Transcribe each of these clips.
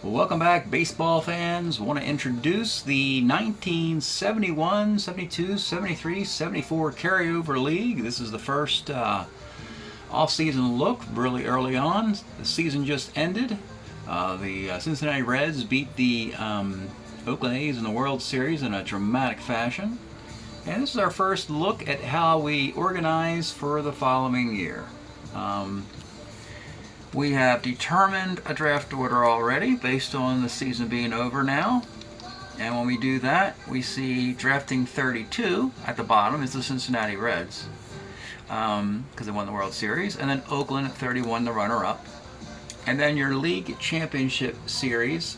Welcome back, baseball fans. I want to introduce the 1971, 72, 73, 74 carryover league. This is the first off-season look really early on. The season just ended. The Cincinnati Reds beat the Oakland A's in the World Series in a dramatic fashion. And this is our first look at how we organize for the following year. We have determined a draft order already based on the season being over now. And when we do that, we see drafting 32 at the bottom is the Cincinnati Reds because they won the World Series. And then Oakland at 31, the runner-up. And then your league championship series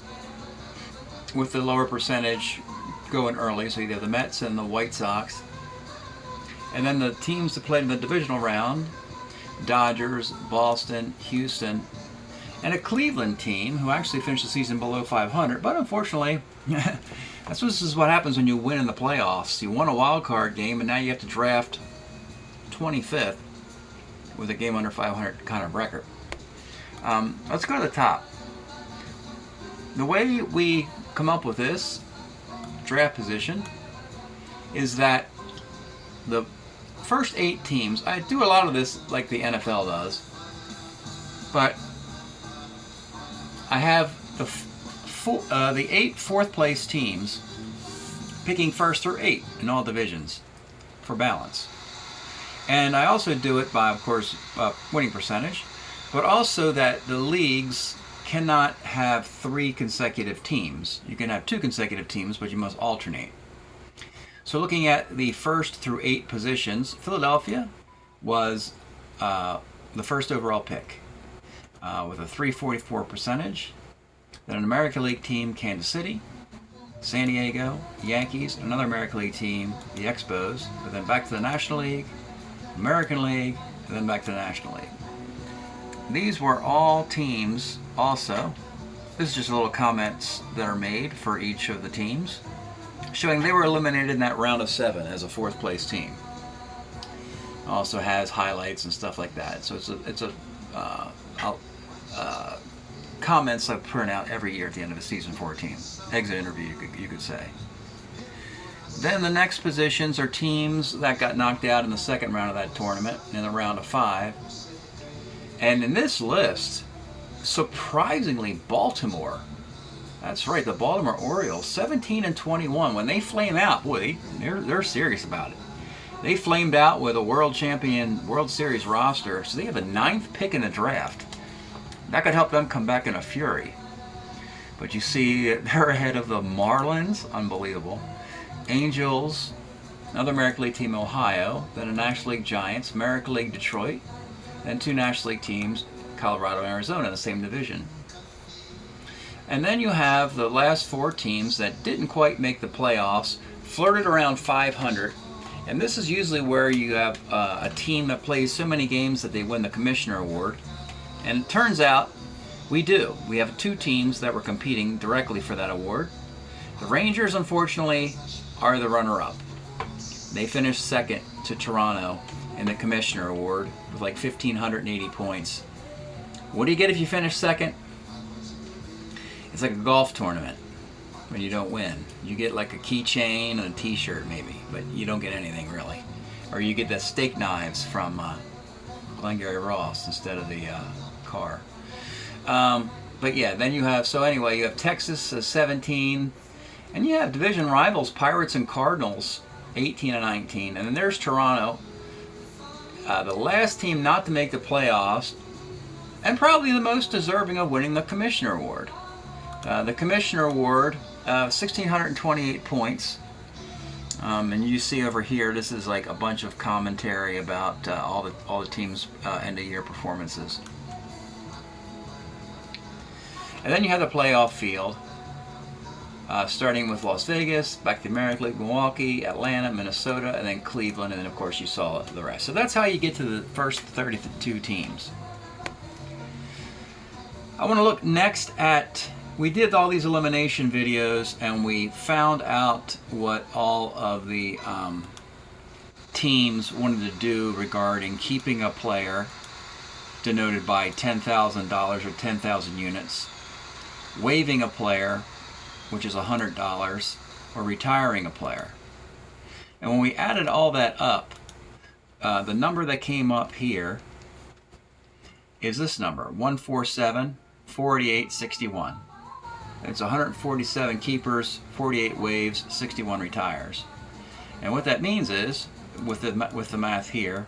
with the lower percentage going early. So you have the Mets and the White Sox. And then the teams that played in the divisional round, Dodgers, Boston, Houston, and a Cleveland team who actually finished the season below 500. But unfortunately, this is what happens when you win in the playoffs. You won a wild card game, and now you have to draft 25th with a game under 500 kind of record. Let's go to the top. The way we come up with this draft position is that the first 8 teams, I do a lot of this like the NFL does, but I have the 8 fourth place teams picking 1st through 8 in all divisions for balance. And I also do it by, of course, winning percentage, but also that the leagues cannot have 3 consecutive teams. You can have 2 consecutive teams, but you must alternate. So looking at the 1st through 8 positions, Philadelphia was the first overall pick with a .344 percentage. Then an American League team, Kansas City, San Diego, Yankees, another American League team, the Expos, but then back to the National League, American League, and then back to the National League. These were all teams also. This is just little comments that are made for each of the teams, showing they were eliminated in that round of 7 as a 4th place team. Also has highlights and stuff like that. So it's comments I print out every year at the end of a season 14 exit interview, you could say. Then the next positions are teams that got knocked out in the 2nd round of that tournament in the round of 5. And in this list, surprisingly, Baltimore. That's right, the Baltimore Orioles, 17-21. When they flame out, boy, they're serious about it. They flamed out with a world champion World Series roster, so they have a 9th pick in the draft. That could help them come back in a fury. But you see, they're ahead of the Marlins, unbelievable. Angels, another American League team, Ohio, then a National League Giants, American League Detroit, then 2 National League teams, Colorado and Arizona, in the same division. And then you have the last 4 teams that didn't quite make the playoffs, flirted around 500. And this is usually where you have a team that plays so many games that they win the Commissioner Award. And it turns out we do. We have 2 teams that were competing directly for that award. The Rangers, unfortunately, are the runner-up. They finished 2nd to Toronto in the Commissioner Award with like 1,580 points. What do you get if you finish 2nd? It's like a golf tournament when you don't win. You get like a keychain and a t-shirt maybe, but you don't get anything really. Or you get the steak knives from Glengarry Ross instead of the car. But yeah, then you have, so anyway, you have Texas 17, and you have division rivals, Pirates and Cardinals, 18-19, and then there's Toronto, the last team not to make the playoffs, and probably the most deserving of winning the Commissioner Award. The Commissioner Award, 1,628 points. And you see over here, this is like a bunch of commentary about all the teams' end-of-year performances. And then you have the playoff field, starting with Las Vegas, back to the American League, Milwaukee, Atlanta, Minnesota, and then Cleveland, and then of course you saw the rest. So that's how you get to the first 32 teams. I want to look next at, we did all these elimination videos and we found out what all of the teams wanted to do regarding keeping a player denoted by $10,000 or 10,000 units. waiving a player, which is $100, or retiring a player. And when we added all that up, the number that came up here is this number, 147, 48, 61. It's 147 keepers, 48 waives, 61 retires. And what that means is, with the math here,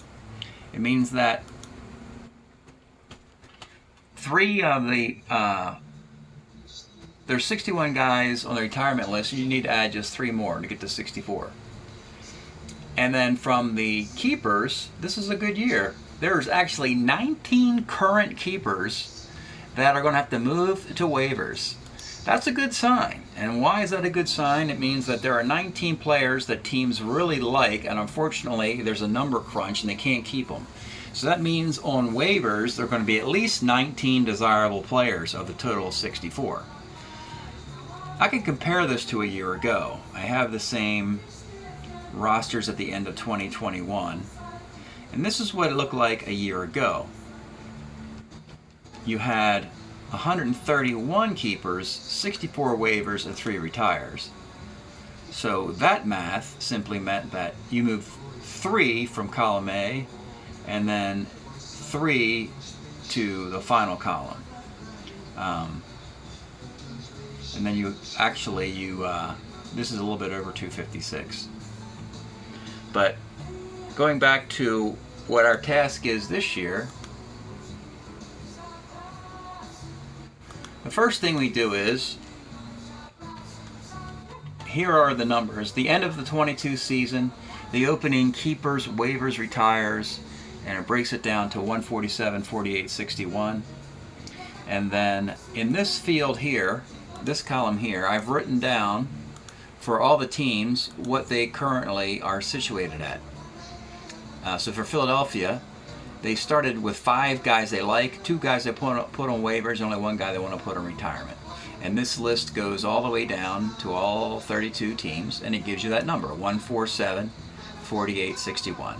it means that there's 61 guys on the retirement list, and you need to add just 3 more to get to 64. And then from the keepers, this is a good year. There's actually 19 current keepers that are going to have to move to waivers. That's a good sign. And why is that a good sign? It means that there are 19 players that teams really like, and unfortunately there's a number crunch and they can't keep them. So that means on waivers there are going to be at least 19 desirable players of the total of 64. I can compare this to a year ago. I have the same rosters at the end of 2021, and this is what it looked like a year ago. You had 131 keepers, 64 waivers, and 3 retires. So that math simply meant that you move 3 from column A and then 3 to the final column. And then you actually, this is a little bit over 256. But going back to what our task is this year, the first thing we do is, here are the numbers. The end of the 22 season, the opening keepers, waivers, retires, and it breaks it down to 147, 48, 61. And then in this field here, this column here, I've written down for all the teams what they currently are situated at. So for Philadelphia, they started with 5 guys they like, 2 guys they put on waivers, and only 1 guy they want to put on retirement. And this list goes all the way down to all 32 teams, and it gives you that number, 147, 48, 61.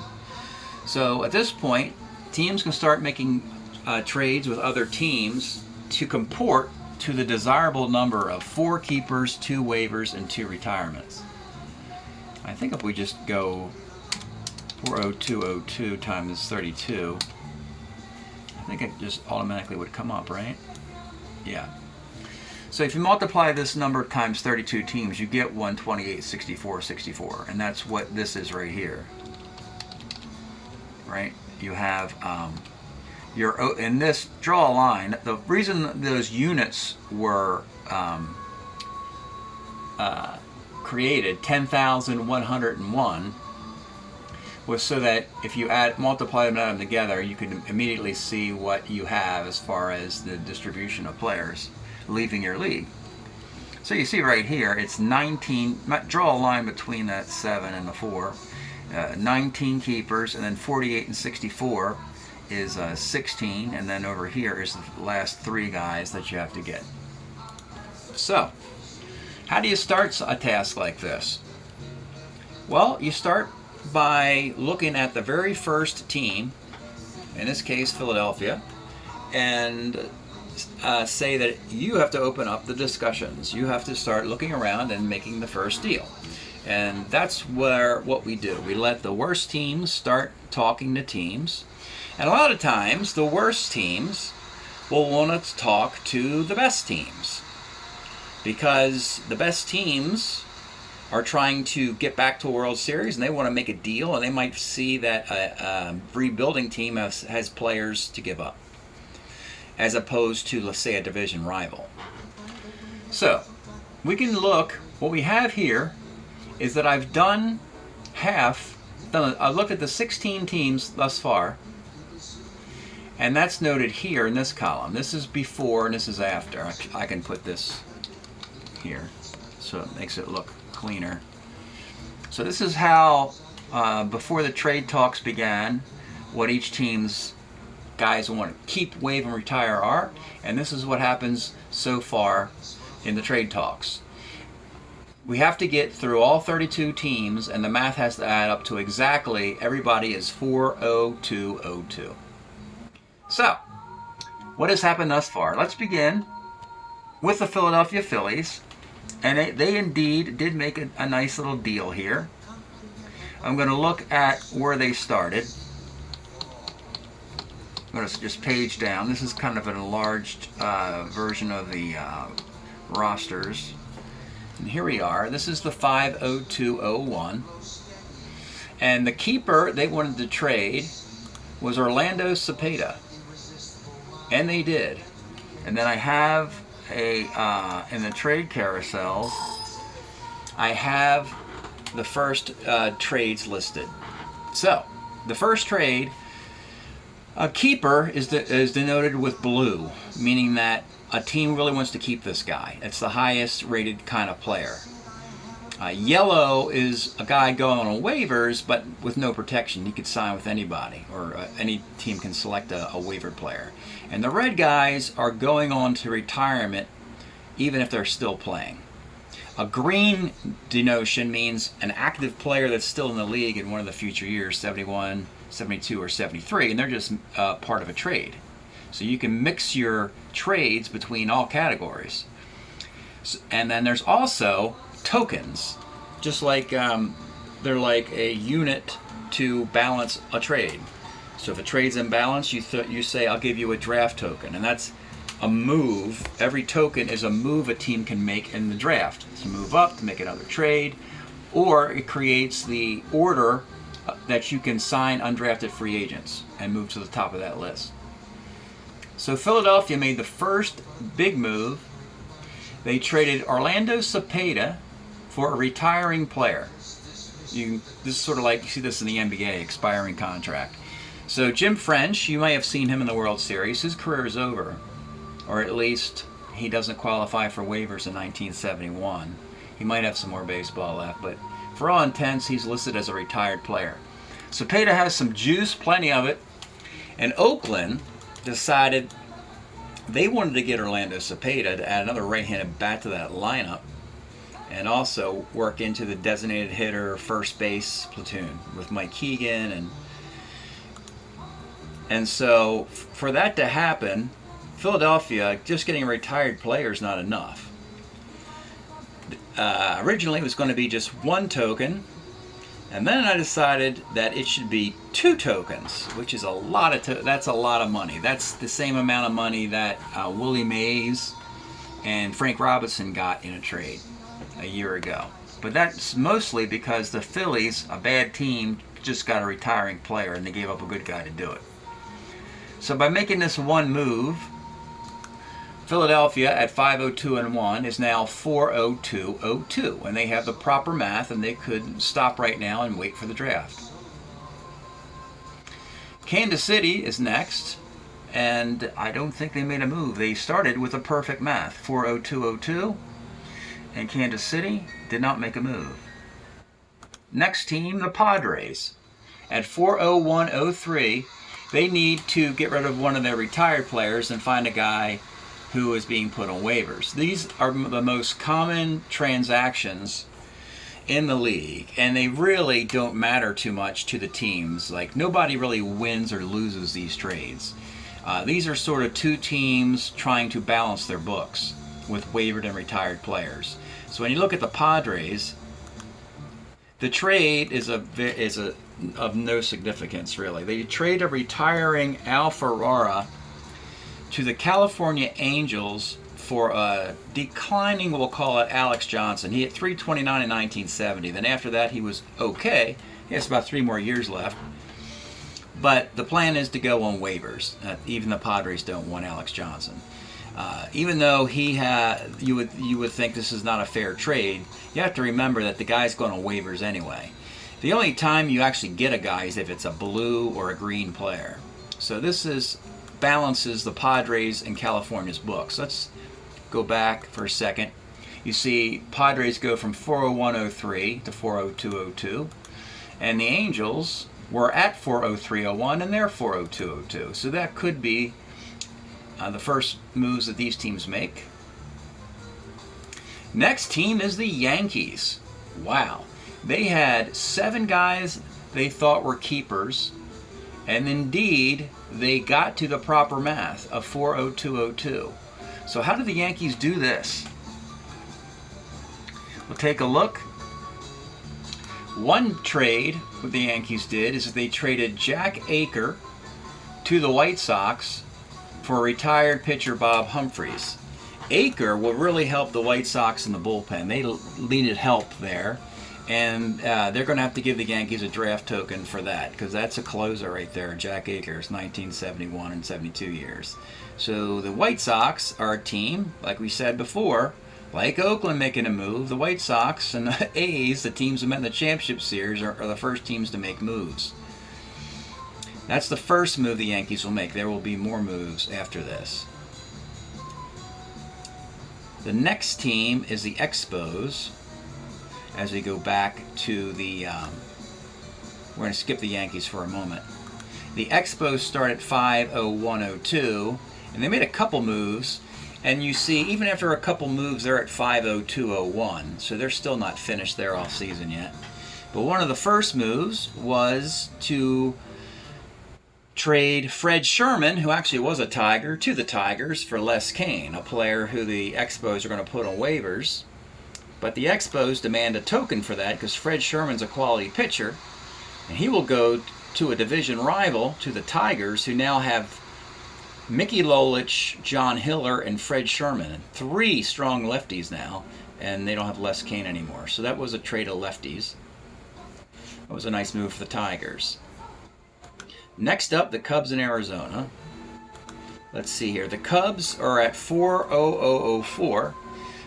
So at this point, teams can start making trades with other teams to comport to the desirable number of 4 keepers, 2 waivers, and 2 retirements. I think if we just go 40202 times 32, I think it just automatically would come up, right? Yeah. So if you multiply this number times 32 teams, you get 128, 64, 64. And that's what this is right here. Right? You have in this, draw a line. The reason those units were created, 10,101, was so that if you multiply them together, you can immediately see what you have as far as the distribution of players leaving your league. So you see right here, it's 19, draw a line between that 7 and the 4, 19 keepers, and then 48 and 64 is 16, and then over here is the last 3 guys that you have to get. So, how do you start a task like this? Well, you start by looking at the very first team, in this case Philadelphia, and say that you have to open up the discussions. You have to start looking around and making the first deal. And that's what we do. We let the worst teams start talking to teams. And a lot of times, the worst teams will want to talk to the best teams, because the best teams are trying to get back to a World Series, and they want to make a deal, and they might see that a rebuilding team has players to give up, as opposed to, let's say, a division rival. So, we can look, what we have here is that I've looked at the 16 teams thus far, and that's noted here in this column. This is before and this is after. I can put this here so it makes it look cleaner. So this is how, before the trade talks began, what each team's guys want to keep, waive, and retire are, and this is what happens so far in the trade talks. We have to get through all 32 teams, and the math has to add up to exactly, everybody is 40202. So, what has happened thus far? Let's begin with the Philadelphia Phillies, and they indeed did make a nice little deal here. I'm going to look at where they started. I'm going to just page down. This is kind of an enlarged version of the rosters. And here we are. This is the 50201. And the keeper they wanted to trade was Orlando Cepeda. And they did. And then I have in the trade carousels, I have the first trades listed. So, the first trade, a keeper is denoted with blue, meaning that a team really wants to keep this guy. It's the highest rated kind of player. Yellow is a guy going on waivers, but with no protection. He could sign with anybody, or any team can select a waiver player. And the red guys are going on to retirement, even if they're still playing. A green denotion means an active player that's still in the league in one of the future years, 71, 72, or 73, and they're just part of a trade. So you can mix your trades between all categories. And then there's also tokens, just like they're like a unit to balance a trade. So if a trade's imbalanced, you say, I'll give you a draft token, and that's a move. Every token is a move a team can make in the draft to move up, to make another trade, or it creates the order that you can sign undrafted free agents and move to the top of that list. So Philadelphia made the first big move. They traded Orlando Cepeda for a retiring player. This is sort of like, you see this in the NBA, expiring contract. So Jim French, you may have seen him in the World Series. His career is over, or at least he doesn't qualify for waivers in 1971. He might have some more baseball left, but for all intents, he's listed as a retired player. Cepeda has some juice, plenty of it, and Oakland decided they wanted to get Orlando Cepeda to add another right-handed bat to that lineup, and also work into the designated hitter first base platoon with Mike Keegan. And so for that to happen, Philadelphia, just getting a retired player is not enough. Originally it was going to be just one token, and then I decided that it should be 2 tokens, which is a lot of that's a lot of money. That's the same amount of money that Willie Mays and Frank Robinson got in a trade a year ago. But that's mostly because the Phillies, a bad team, just got a retiring player and they gave up a good guy to do it. So by making this one move, Philadelphia at 502-1 is now 402-02, and they have the proper math, and they could stop right now and wait for the draft. Kansas City is next, and I don't think they made a move. They started with a perfect math, 402-02, and Kansas City did not make a move. Next team, the Padres, at 401-03. They need to get rid of one of their retired players and find a guy who is being put on waivers. These are the most common transactions in the league, and they really don't matter too much to the teams. Like, nobody really wins or loses these trades. These are sort of two teams trying to balance their books with waived and retired players. So when you look at the Padres, the trade is of no significance, really. They trade a retiring Al Ferrara to the California Angels for a declining, we'll call it, Alex Johnson. He hit .329 in 1970. Then after that, he was okay. He has about 3 more years left. But the plan is to go on waivers. Even the Padres don't want Alex Johnson. Even though you would think this is not a fair trade, you have to remember that the guy's going on waivers anyway. The only time you actually get a guy is if it's a blue or a green player. So this balances the Padres and California's books. Let's go back for a second. You see Padres go from 401-03 to 402-02, and the Angels were at 403-01 and they're 402-02. So that could be the first moves that these teams make. Next team is the Yankees. Wow. They had 7 guys they thought were keepers, and indeed they got to the proper math of 402-02. So how did the Yankees do this? We'll take a look. One trade what the Yankees did is that they traded Jack Aker to the White Sox for retired pitcher Bob Humphreys. Aker will really help the White Sox in the bullpen. They needed help there, and they're going to have to give the Yankees a draft token for that, because that's a closer right there. Jack Aker's 1971 and 72 years. So the White Sox are a team, like we said before, like Oakland making a move. The White Sox and the A's, the teams who met in the championship series, are the first teams to make moves. That's the first move the Yankees will make. There will be more moves after this. The next team is the Expos. As we go back to the, we're going to skip the Yankees for a moment. The Expos start at 50102, and they made a couple moves. And you see, even after a couple moves, they're at 50201, so they're still not finished their off season yet. But one of the first moves was to trade Fred Sherman, who actually was a Tiger, to the Tigers for Les Kane, a player who the Expos are going to put on waivers. But the Expos demand a token for that because Fred Sherman's a quality pitcher, and he will go to a division rival, to the Tigers, who now have Mickey Lolich, John Hiller, and Fred Sherman. 3 strong lefties now, and they don't have Les Kane anymore. So that was a trade of lefties. That was a nice move for the Tigers. Next up, the Cubs in Arizona. Let's see here. The Cubs are at 40004.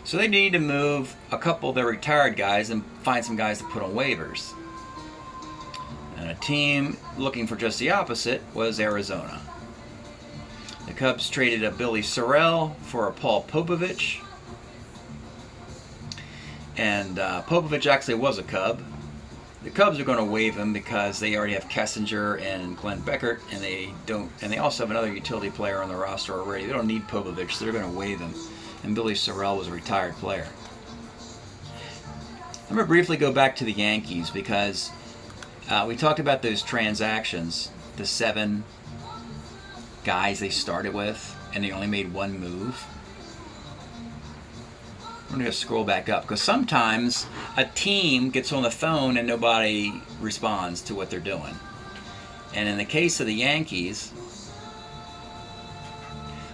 So they need to move a couple of their retired guys and find some guys to put on waivers. And a team looking for just the opposite was Arizona. The Cubs traded a Billy Sorrell for a Paul Popovich. And Popovich actually was a Cub. The Cubs are going to waive him because they already have Kessinger and Glenn Beckert, and they also have another utility player on the roster already. They don't need Popovich, so they're going to waive him. And Billy Sorrell was a retired player. I'm going to briefly go back to the Yankees because we talked about those transactions, the 7 guys they started with, and they only made one move. I'm going to scroll back up because sometimes a team gets on the phone and nobody responds to what they're doing. And in the case of the Yankees,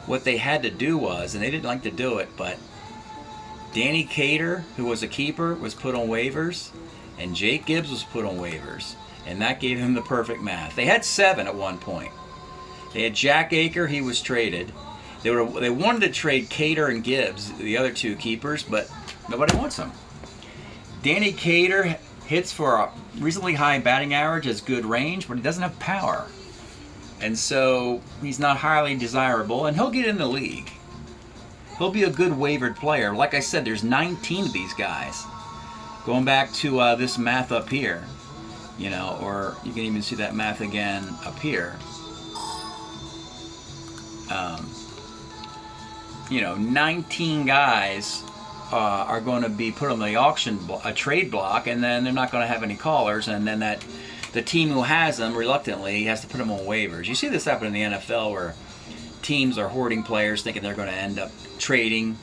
what they had to do was, and they didn't like to do it, but Danny Cater, who was a keeper, was put on waivers, and Jake Gibbs was put on waivers, and that gave him the perfect math. They had 7 at one point. They had Jack Aker, he was traded. They wanted to trade Cater and Gibbs, the other 2 keepers, but nobody wants them. Danny Cater hits for a reasonably high batting average, has good range, but he doesn't have power. And so he's not highly desirable, and he'll get in the league. He'll be a good waivered player. Like I said, there's 19 of these guys. Going back to this math up here, you know, or you can even see that math again up here. You know, 19 guys are going to be put on the auction, a trade block, and then they're not going to have any callers, and then the team who has them reluctantly has to put them on waivers. You see this happen in the NFL where teams are hoarding players thinking they're going to end up trading,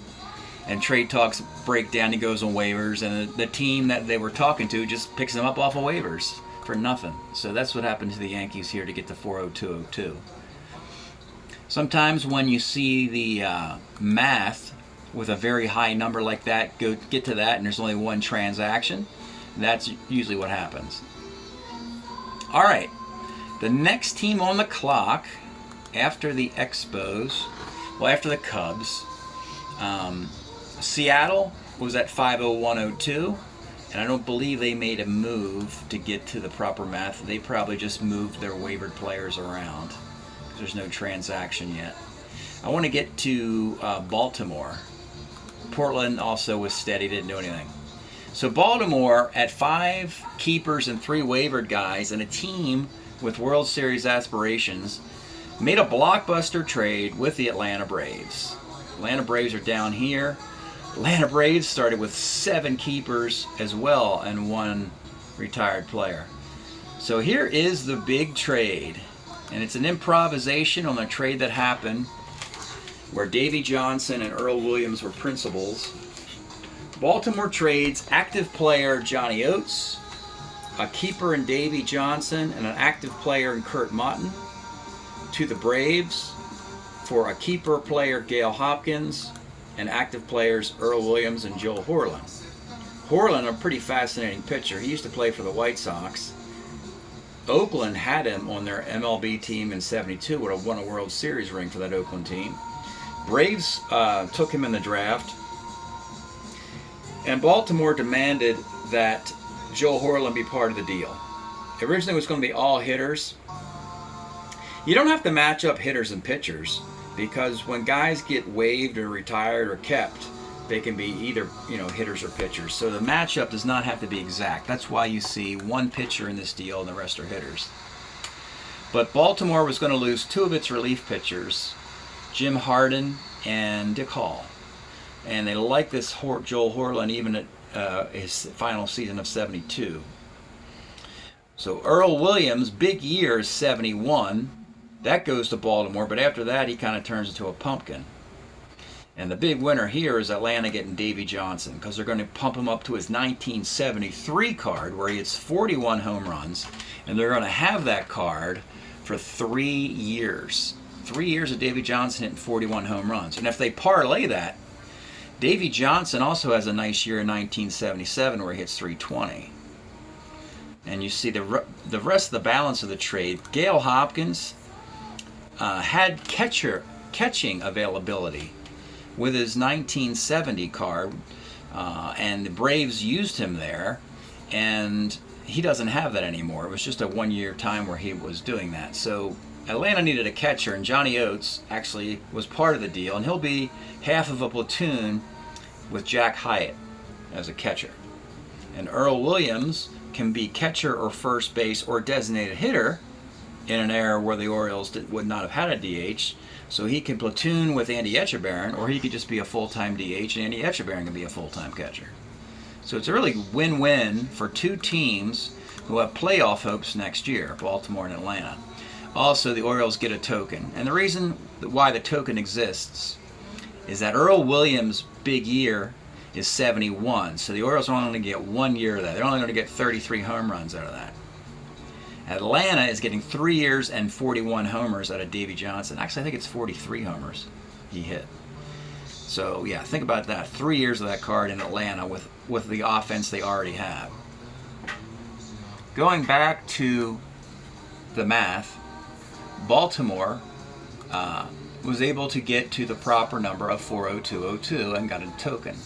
and trade talks break down, he goes on waivers, and the team that they were talking to just picks them up off of waivers for nothing. So that's what happened to the Yankees here to get to 40202. Sometimes when you see the math with a very high number like that, get to that and there's only one transaction, that's usually what happens. All right, the next team on the clock after the Expos, well, after the Cubs, Seattle was at 50102, and I don't believe they made a move to get to the proper math. They probably just moved their waivered players around. There's no transaction yet. I want to get to Baltimore. Portland also was steady, didn't do anything. So Baltimore at 5 keepers and 3 waivered guys and a team with World Series aspirations made a blockbuster trade with the Atlanta Braves. Atlanta Braves are down here. Atlanta Braves started with 7 keepers as well and 1 retired player. So here is the big trade. And it's an improvisation on a trade that happened where Davey Johnson and Earl Williams were principals. Baltimore trades active player Johnny Oates, a keeper in Davey Johnson, and an active player in Kurt Motton to the Braves for a keeper player Gale Hopkins and active players Earl Williams and Joe Horlen. Horlen, a pretty fascinating pitcher. He used to play for the White Sox. Oakland had him on their MLB team in '72, would have won a World Series ring for that Oakland team. Braves took him in the draft, and Baltimore demanded that Joe Horlen be part of the deal. Originally it was going to be all hitters. You don't have to match up hitters and pitchers, because when guys get waived or retired or kept, they can be either, hitters or pitchers. So the matchup does not have to be exact. That's why you see one pitcher in this deal and the rest are hitters. But Baltimore was going to lose two of its relief pitchers, Jim Harden and Dick Hall. And they liked this Joel Horlen even at his final season of '72. So Earl Williams, big year, is '71. That goes to Baltimore, but after that he kind of turns into a pumpkin. And the big winner here is Atlanta getting Davey Johnson, because they're going to pump him up to his 1973 card where he hits 41 home runs, and they're going to have that card for 3 years. 3 years of Davey Johnson hitting 41 home runs. And if they parlay that, Davey Johnson also has a nice year in 1977 where he hits 320. And you see the rest of the balance of the trade. Gale Hopkins had catching availability with his 1970 card, and the Braves used him there, and he doesn't have that anymore. It was just a 1 year time where he was doing that. So Atlanta needed a catcher, and Johnny Oates actually was part of the deal, and he'll be half of a platoon with Jack Hyatt as a catcher. And Earl Williams can be catcher or first base or designated hitter in an era where the Orioles would not have had a DH. So he can platoon with Andy Etchebarren, or he could just be a full-time DH, and Andy Etchebarren can be a full-time catcher. So it's a really win-win for two teams who have playoff hopes next year, Baltimore and Atlanta. Also, the Orioles get a token. And the reason why the token exists is that Earl Williams' big year is '71. So the Orioles are only going to get 1 year of that. They're only going to get 33 home runs out of that. Atlanta is getting 3 years and 41 homers out of Davey Johnson. Actually, I think it's 43 homers he hit. So, yeah, think about that. 3 years of that card in Atlanta with the offense they already have. Going back to the math, Baltimore was able to get to the proper number of 40202 and got a token.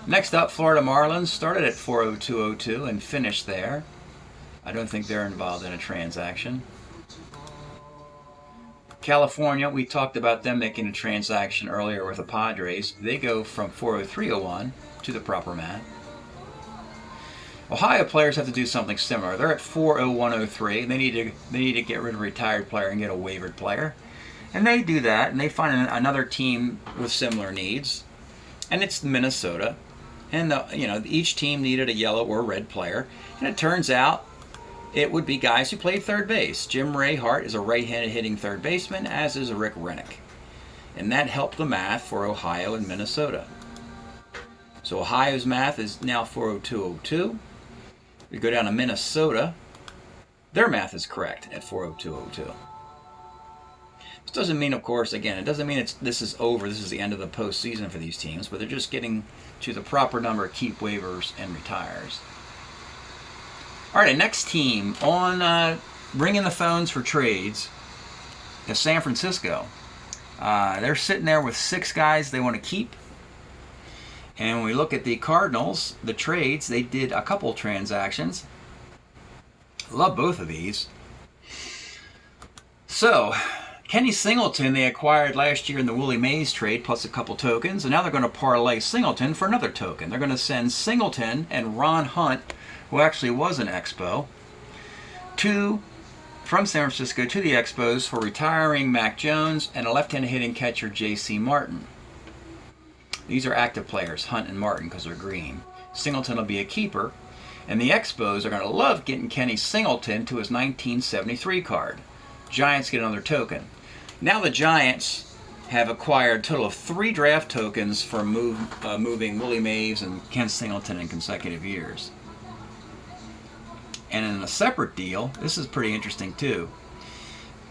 Next up, Florida Marlins started at 40202 and finished there. I don't think they're involved in a transaction. California, we talked about them making a transaction earlier with the Padres. They go from 40301 to the proper math. Ohio players have to do something similar. They're at 40103. They need to get rid of a retired player and get a waivered player. And they do that, and they find another team with similar needs. And it's Minnesota. And each team needed a yellow or red player. And it turns out it would be guys who played third base. Jim Ray Hart is a right-handed hitting third baseman, as is Rick Rennick. And that helped the math for Ohio and Minnesota. So Ohio's math is now 40202. We go down to Minnesota. Their math is correct at 40202. This doesn't mean, of course, again, it doesn't mean this is over. This is the end of the postseason for these teams, but they're just getting to the proper number of keep waivers and retires. All right, next team on ringing the phones for trades is San Francisco. They're sitting there with 6 guys they want to keep. And when we look at the Cardinals, the trades, they did a couple transactions. Love both of these. So, Kenny Singleton they acquired last year in the Willie Mays trade, plus a couple tokens, and now they're going to parlay Singleton for another token. They're going to send Singleton and Ron Hunt, who actually was an Expo, from San Francisco to the Expos for retiring Mac Jones and a left-handed hitting catcher, J.C. Martin. These are active players, Hunt and Martin, because they're green. Singleton will be a keeper, and the Expos are going to love getting Kenny Singleton to his 1973 card. Giants get another token. Now the Giants have acquired a total of 3 draft tokens for moving Willie Mays and Ken Singleton in consecutive years. And in a separate deal, this is pretty interesting too.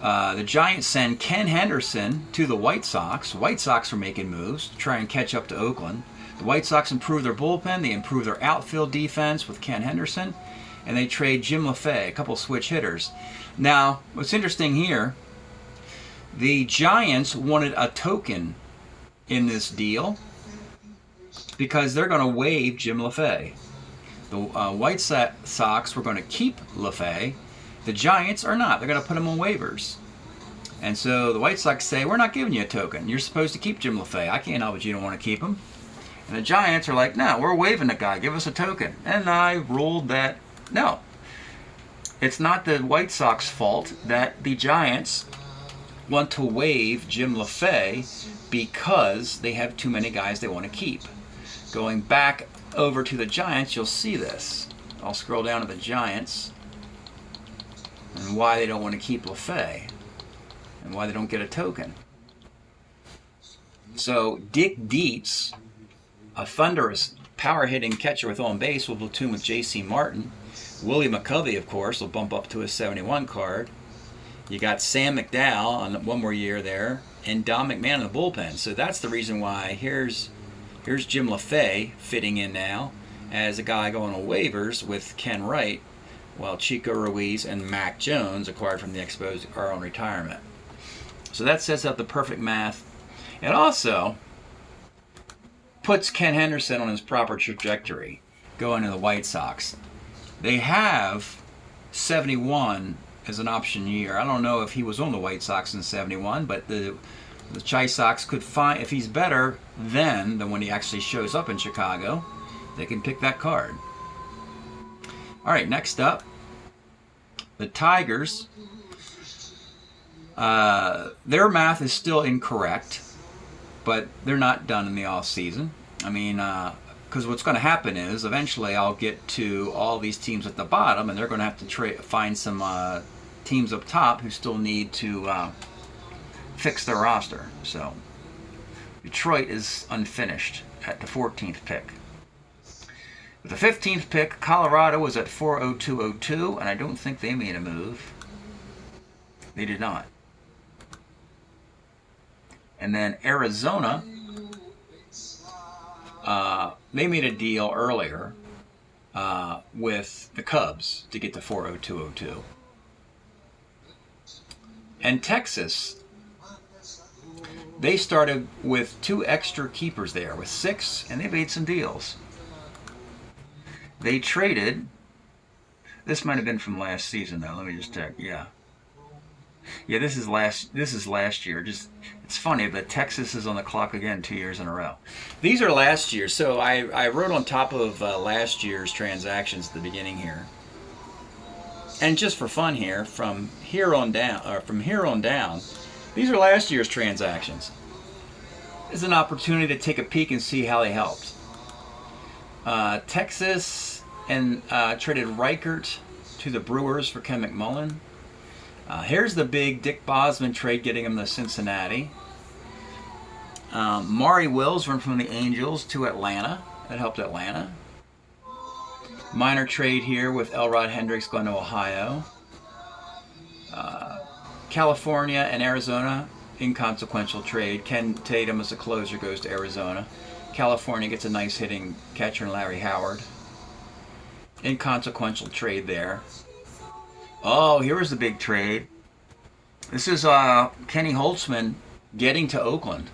The Giants send Ken Henderson to the White Sox. White Sox are making moves to try and catch up to Oakland. The White Sox improve their bullpen. They improve their outfield defense with Ken Henderson. And they trade Jim LaFay, a couple switch hitters. Now, what's interesting here, the Giants wanted a token in this deal because they're going to waive Jim LaFay. The White Sox were going to keep LaFay. The Giants are not. They're going to put him on waivers. And so the White Sox say, we're not giving you a token. You're supposed to keep Jim LaFay. I can't help it you don't want to keep him. And the Giants are like, no, we're waiving the guy. Give us a token. And I ruled that, no. It's not the White Sox fault that the Giants want to waive Jim LaFay because they have too many guys they want to keep. Going back over to the Giants, you'll see this. I'll scroll down to the Giants and why they don't want to keep LaFay and why they don't get a token. So Dick Dietz, a thunderous power-hitting catcher with on base, will platoon with J.C. Martin. Willie McCovey, of course, will bump up to his 71 card. You got Sam McDowell on one more year there, and Don McMahon in the bullpen. So that's the reason why here's Jim LaFay fitting in now as a guy going on waivers with Ken Wright, while Chico Ruiz and Mac Jones, acquired from the Expos, are on retirement. So that sets up the perfect math. It also puts Ken Henderson on his proper trajectory going to the White Sox. They have 71 as an option year. I don't know if he was on the White Sox in 71, but the Chi Sox could find, if he's better then than when he actually shows up in Chicago, they can pick that card. All right, next up, the Tigers. Their math is still incorrect, but they're not done in the off season. I mean, because what's going to happen is eventually I'll get to all these teams at the bottom, and they're going to have to find some teams up top who still need to fix their roster. So Detroit is unfinished at the 14th pick. With the 15th pick, Colorado was at 40202, and I don't think they made a move. They did not. And then Arizona, they made a deal earlier with the Cubs to get to 40202. And Texas, they started with 2 extra keepers there, with 6, and they made some deals. They traded, this might have been from last season though, let me just check, yeah, this is last year. Just, it's funny, but Texas is on the clock again 2 years in a row. These are last year, so I wrote on top of last year's transactions at the beginning here. And just for fun here, from here on down, these are last year's transactions. It's an opportunity to take a peek and see how they helped. Texas and traded Reichert to the Brewers for Ken McMullen. Here's the big Dick Bosman trade getting him to Cincinnati. Maury Wills went from the Angels to Atlanta. That helped Atlanta. Minor trade here with Elrod Hendricks going to Ohio. California and Arizona, inconsequential trade. Ken Tatum as a closer goes to Arizona. California gets a nice hitting catcher in Larry Howard. Inconsequential trade there. Oh, here was the big trade. This is Kenny Holtzman getting to Oakland.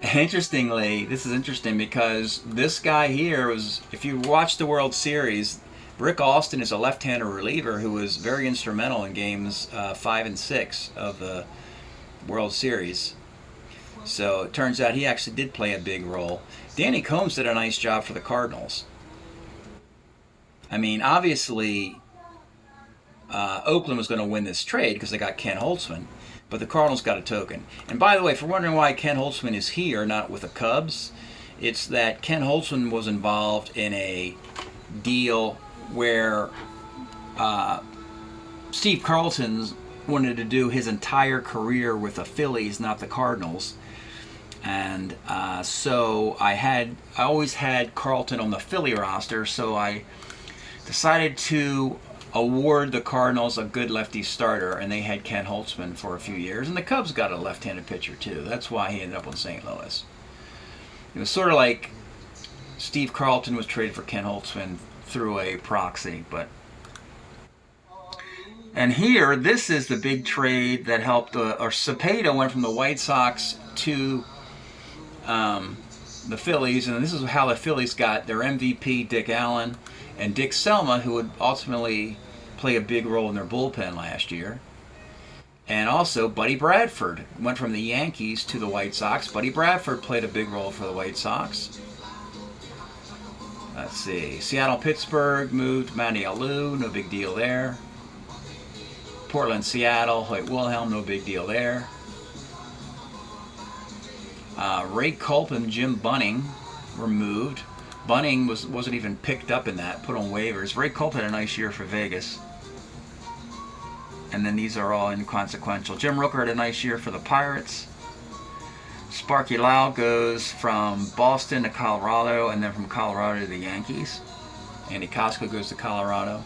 And interestingly, this is interesting because this guy here was, if you watch the World Series, Rick Austin is a left-hander reliever who was very instrumental in games 5 and 6 of the World Series. So it turns out he actually did play a big role. Danny Combs did a nice job for the Cardinals. I mean, obviously, Oakland was going to win this trade because they got Ken Holtzman, but the Cardinals got a token. And by the way, if you're wondering why Ken Holtzman is here, not with the Cubs, it's that Ken Holtzman was involved in a deal where Steve Carlton wanted to do his entire career with the Phillies, not the Cardinals. And so I always had Carlton on the Philly roster, so I decided to award the Cardinals a good lefty starter, and they had Ken Holtzman for a few years, and the Cubs got a left-handed pitcher too. That's why he ended up with St. Louis. It was sort of like Steve Carlton was traded for Ken Holtzman through a proxy, but. And here, this is the big trade that helped, or Cepeda went from the White Sox to the Phillies, and this is how the Phillies got their MVP, Dick Allen, and Dick Selma, who would ultimately play a big role in their bullpen last year. And also, Buddy Bradford went from the Yankees to the White Sox. Buddy Bradford played a big role for the White Sox. Let's see. Seattle-Pittsburgh moved Matty Alou, no big deal there. Portland-Seattle, Hoyt Wilhelm, no big deal there. Ray Culp and Jim Bunning were moved. Bunning wasn't even picked up in that, put on waivers. Ray Culp had a nice year for Vegas. And then these are all inconsequential. Jim Rooker had a nice year for the Pirates. Sparky Lau goes from Boston to Colorado, and then from Colorado to the Yankees. Andy Costco goes to Colorado.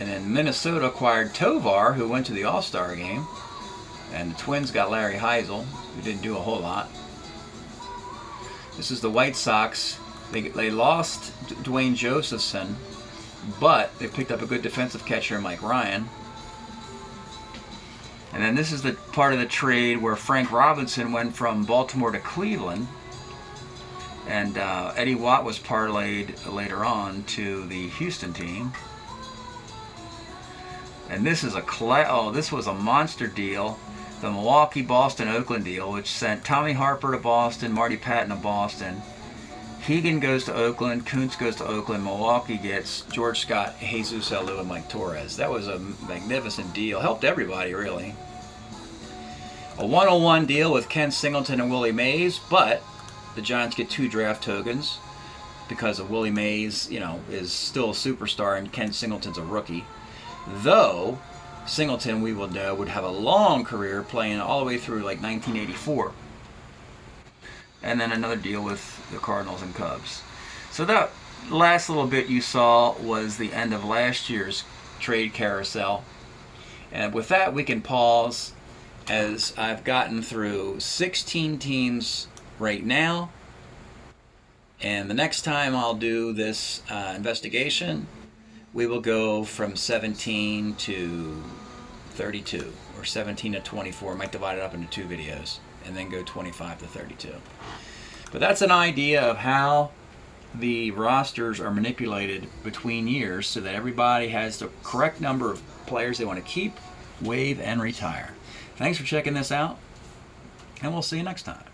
And then Minnesota acquired Tovar, who went to the All-Star game. And the Twins got Larry Heisel, who didn't do a whole lot. This is the White Sox. They lost Dwayne Josephson, but they picked up a good defensive catcher, Mike Ryan. And then this is the part of the trade where Frank Robinson went from Baltimore to Cleveland. And Eddie Watt was parlayed later on to the Houston team. And this is this was a monster deal. The Milwaukee, Boston, Oakland deal, which sent Tommy Harper to Boston, Marty Patton to Boston. Hegan goes to Oakland, Kuntz goes to Oakland, Milwaukee gets George Scott, Jesus Alou, and Mike Torres. That was a magnificent deal. Helped everybody, really. A 101 deal with Ken Singleton and Willie Mays, but the Giants get 2 draft tokens because of Willie Mays, is still a superstar and Ken Singleton's a rookie. Though Singleton, we will know, would have a long career playing all the way through like 1984. And then another deal with the Cardinals and Cubs. So that last little bit you saw was the end of last year's trade carousel. And with that, we can pause, as I've gotten through 16 teams right now. And the next time I'll do this investigation, we will go from 17 to 32, or 17 to 24. I might divide it up into 2 videos, and then go 25 to 32. But that's an idea of how the rosters are manipulated between years so that everybody has the correct number of players they want to keep, waive, and retire. Thanks for checking this out, and we'll see you next time.